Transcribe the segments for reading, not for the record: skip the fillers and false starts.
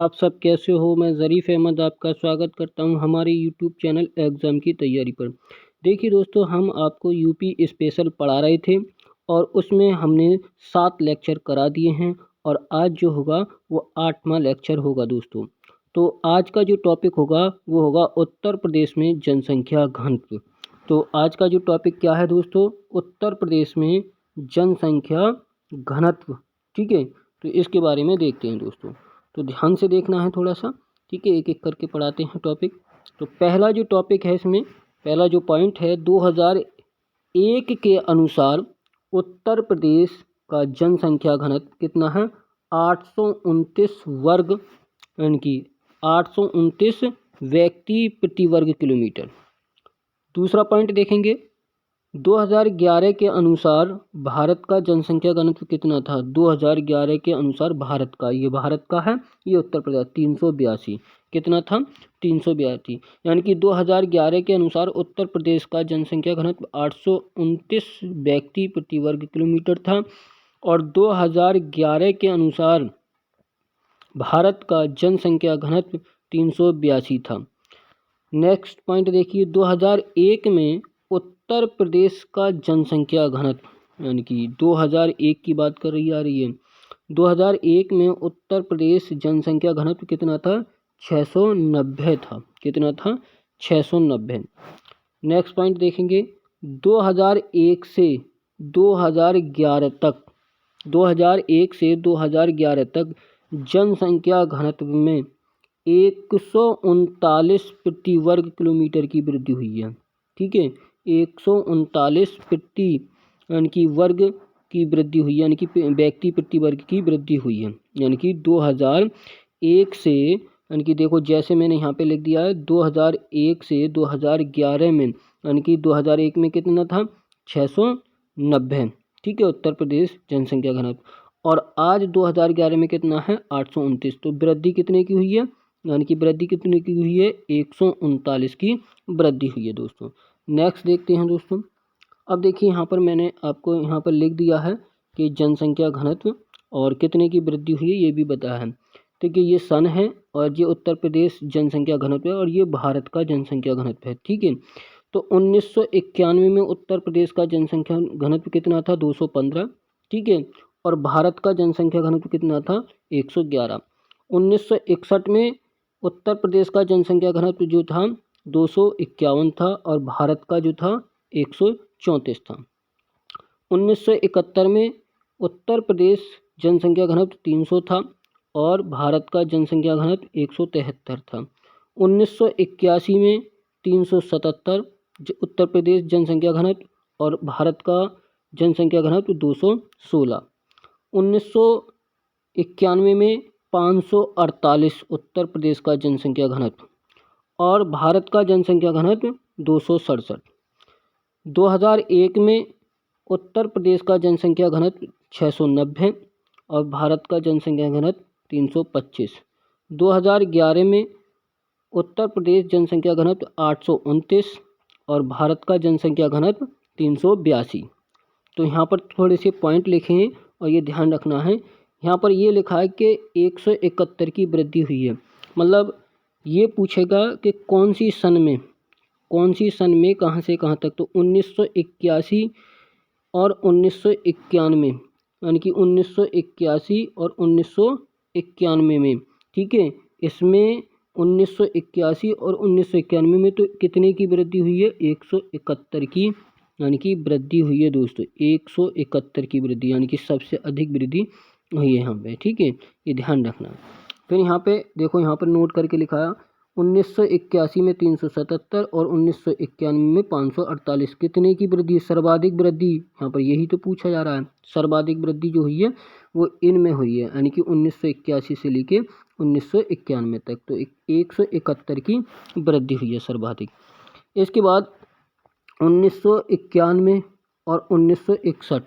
आप सब कैसे हो? मैं ज़रीफ़ अहमद आपका स्वागत करता हूं हमारे यूट्यूब चैनल एग्ज़ाम की तैयारी पर। देखिए दोस्तों, हम आपको यूपी स्पेशल पढ़ा रहे थे और उसमें हमने 7 लेक्चर करा दिए हैं और आज जो होगा वो 8वां लेक्चर होगा दोस्तों। तो आज का जो टॉपिक होगा वो होगा उत्तर प्रदेश में जनसंख्या घनत्व। तो आज का जो टॉपिक क्या है दोस्तों? उत्तर प्रदेश में जनसंख्या घनत्व। ठीक है, तो इसके बारे में देखते हैं दोस्तों। तो ध्यान से देखना है थोड़ा सा। ठीक है, एक एक करके पढ़ाते हैं टॉपिक। तो पहला जो टॉपिक है इसमें, पहला जो पॉइंट है, 2001 के अनुसार उत्तर प्रदेश का जनसंख्या घनत्व कितना है? 829 वर्ग, यानी कि 829 व्यक्ति प्रति वर्ग किलोमीटर। दूसरा पॉइंट देखेंगे, 2011 के अनुसार भारत का जनसंख्या घनत्व कितना था? 2011 के अनुसार भारत का, ये भारत का है, ये उत्तर प्रदेश 382। कितना था? 382। यानी कि 2011 के अनुसार उत्तर प्रदेश का जनसंख्या घनत्व 829 व्यक्ति प्रति वर्ग किलोमीटर था और 2011 के अनुसार भारत का जनसंख्या घनत्व 382 था। नेक्स्ट पॉइंट देखिए, 2001 में उत्तर प्रदेश का जनसंख्या घनत्व, यानी कि 2001 की बात कर रही आ रही है। 2001 में उत्तर प्रदेश जनसंख्या घनत्व कितना था? 690 था। कितना था? 690। नेक्स्ट पॉइंट देखेंगे, 2001 से 2011 तक, 2001 से 2011 तक जनसंख्या घनत्व में 139 प्रति वर्ग किलोमीटर की वृद्धि हुई है। ठीक है, 139 प्रति, यानी कि वर्ग की वृद्धि हुई है, यानी कि व्यक्ति प्रति वर्ग की वृद्धि हुई है। यानी कि 2001 से, यानी कि देखो जैसे मैंने यहाँ पे लिख दिया है, 2001 से 2011 में, यानी कि 2001 में कितना था? 690। ठीक है, उत्तर प्रदेश जनसंख्या घनत्व। और आज 2011 में कितना है? 829। तो वृद्धि कितने की हुई है? यानी कि वृद्धि कितने की हुई है? 139 की वृद्धि हुई है दोस्तों। नेक्स्ट देखते हैं दोस्तों। अब देखिए, यहाँ पर मैंने आपको यहाँ पर लिख दिया है कि जनसंख्या घनत्व और कितने की वृद्धि हुई है ये भी बताया है। ठीक है, ये सन है और ये उत्तर प्रदेश जनसंख्या घनत्व है और ये भारत का जनसंख्या घनत्व है। ठीक है, तो 1991 में उत्तर प्रदेश का जनसंख्या घनत्व कितना था? 215। ठीक है, और भारत का जनसंख्या घनत्व कितना था? 111। 1961 में उत्तर प्रदेश का जनसंख्या घनत्व जो था 251 था और भारत का जो था 134 था। 1971 में उत्तर प्रदेश जनसंख्या घनत्व 300 था और भारत का जनसंख्या घनत्व 173 था। 1981 में 377 उत्तर प्रदेश जनसंख्या घनत्व और भारत का जनसंख्या घनत्व 216। 1991 में 548 उत्तर प्रदेश का जनसंख्या घनत्व और भारत का जनसंख्या घनत्व 267। 2001 में उत्तर प्रदेश का जनसंख्या घनत्व 690 और भारत का जनसंख्या घनत्व 325। 2011 में उत्तर प्रदेश जनसंख्या घनत्व 829 और भारत का जनसंख्या घनत्व 382। तो यहाँ पर थोड़े से पॉइंट लिखे हैं और ये ध्यान रखना है। यहाँ पर ये लिखा है कि 171 की वृद्धि हुई है, मतलब ये पूछेगा कि कौन सी सन में कहाँ से कहाँ तक। तो 1981 और 1991, यानी कि 1981 और 1991 में। ठीक है, इसमें 1981 और 1991 में तो कितने की वृद्धि हुई है? 171 की, यानी कि वृद्धि हुई है दोस्तों। 171 की वृद्धि, यानी कि सबसे अधिक वृद्धि हुई है यहाँ पे। ठीक है, ये ध्यान रखना। फिर यहाँ पे देखो, यहाँ पर नोट करके लिखा है 1981 में 377 और 1991 में 548। कितने की वृद्धि? सर्वाधिक वृद्धि, यहाँ पर यही तो पूछा जा रहा है। सर्वाधिक वृद्धि जो हुई है वो इनमें हुई है, यानी कि 1981 से लेके 1991 तक। तो 171 की वृद्धि हुई है सर्वाधिक। इसके बाद 1991 और 1961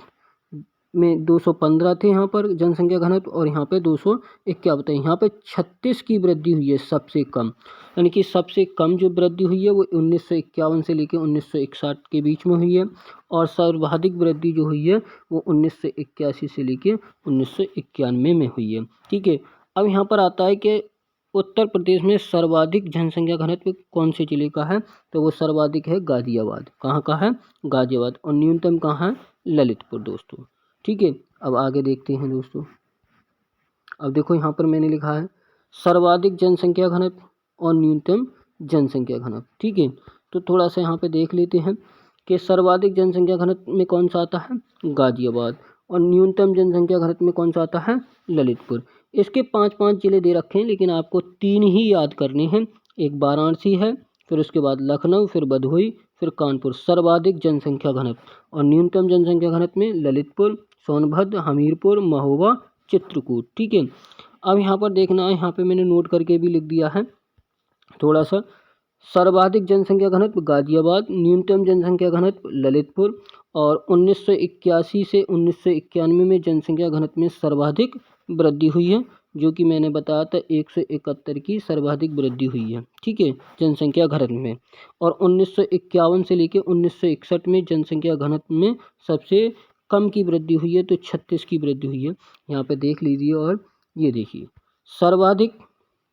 में 215 थे यहाँ पर जनसंख्या घनत्व और यहाँ पे 251 है। यहाँ पे 36 की वृद्धि हुई है सबसे कम, यानी कि सबसे कम जो वृद्धि हुई है वो 1951 से लेकर 1961 के बीच में हुई है और सर्वाधिक वृद्धि जो हुई है वो 1981 से लेकर 1991 में हुई है। ठीक है, अब यहाँ पर आता है कि उत्तर प्रदेश में सर्वाधिक जनसंख्या घनत्व कौन से जिले का है? तो वो सर्वाधिक है गाजियाबाद। कहाँ का है? गाजियाबाद। और न्यूनतम कहाँ है? ललितपुर दोस्तों। ठीक है, अब आगे देखते हैं दोस्तों। अब देखो यहाँ पर मैंने लिखा है सर्वाधिक जनसंख्या घनत्व और न्यूनतम जनसंख्या घनत्व। ठीक है, तो थोड़ा सा यहाँ पे देख लेते हैं कि सर्वाधिक जनसंख्या घनत्व में कौन सा आता है? गाजियाबाद। और न्यूनतम जनसंख्या घनत्व में कौन सा आता है? ललितपुर। इसके 5-5 जिले दे रखे हैं, लेकिन आपको 3 ही याद करने हैं। एक वाराणसी है, फिर उसके बाद लखनऊ, फिर भदोही, फिर कानपुर। सर्वाधिक जनसंख्या घनत्व और न्यूनतम जनसंख्या घनत्व में ललितपुर, सोनभद्र, हमीरपुर, महोबा, चित्रकूट। ठीक है, अब यहाँ पर देखना है, यहाँ पे मैंने नोट करके भी लिख दिया है थोड़ा सा। सर्वाधिक जनसंख्या घनत्व गाजियाबाद, न्यूनतम जनसंख्या घनत्व ललितपुर। और 1981 से 1991 में जनसंख्या घनत्व में सर्वाधिक वृद्धि हुई है, जो कि मैंने बताया था 171 की सर्वाधिक वृद्धि हुई है। ठीक है, जनसंख्या घनत्व में। और 1951 से लेकर 1961 में जनसंख्या घनत्व में सबसे कम की वृद्धि हुई है, तो 36 की वृद्धि हुई है। यहाँ पे देख लीजिए। और ये देखिए सर्वाधिक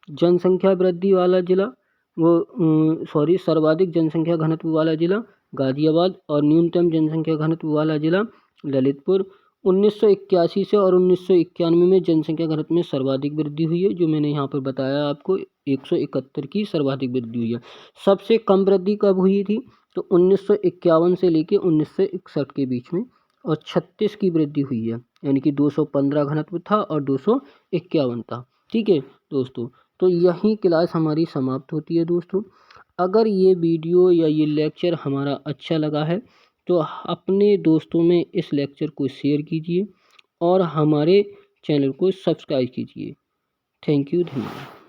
जनसंख्या वृद्धि वाला जिला सर्वाधिक जनसंख्या घनत्व वाला जिला गाजियाबाद और न्यूनतम जनसंख्या घनत्व वाला जिला ललितपुर। 1981 से और 1991 में जनसंख्या घनत्व में सर्वाधिक वृद्धि हुई है, जो मैंने यहाँ पर बताया आपको 171 की सर्वाधिक वृद्धि हुई है। सबसे कम वृद्धि कब हुई थी? तो 1951 से लेकर 1961 के बीच में, और 36 की वृद्धि हुई है, यानी कि 215 घनत्व था और 251 था। ठीक है दोस्तों, तो यही क्लास हमारी समाप्त होती है दोस्तों। अगर ये वीडियो या ये लेक्चर हमारा अच्छा लगा है तो अपने दोस्तों में इस लेक्चर को शेयर कीजिए और हमारे चैनल को सब्सक्राइब कीजिए। थैंक यू, धन्यवाद।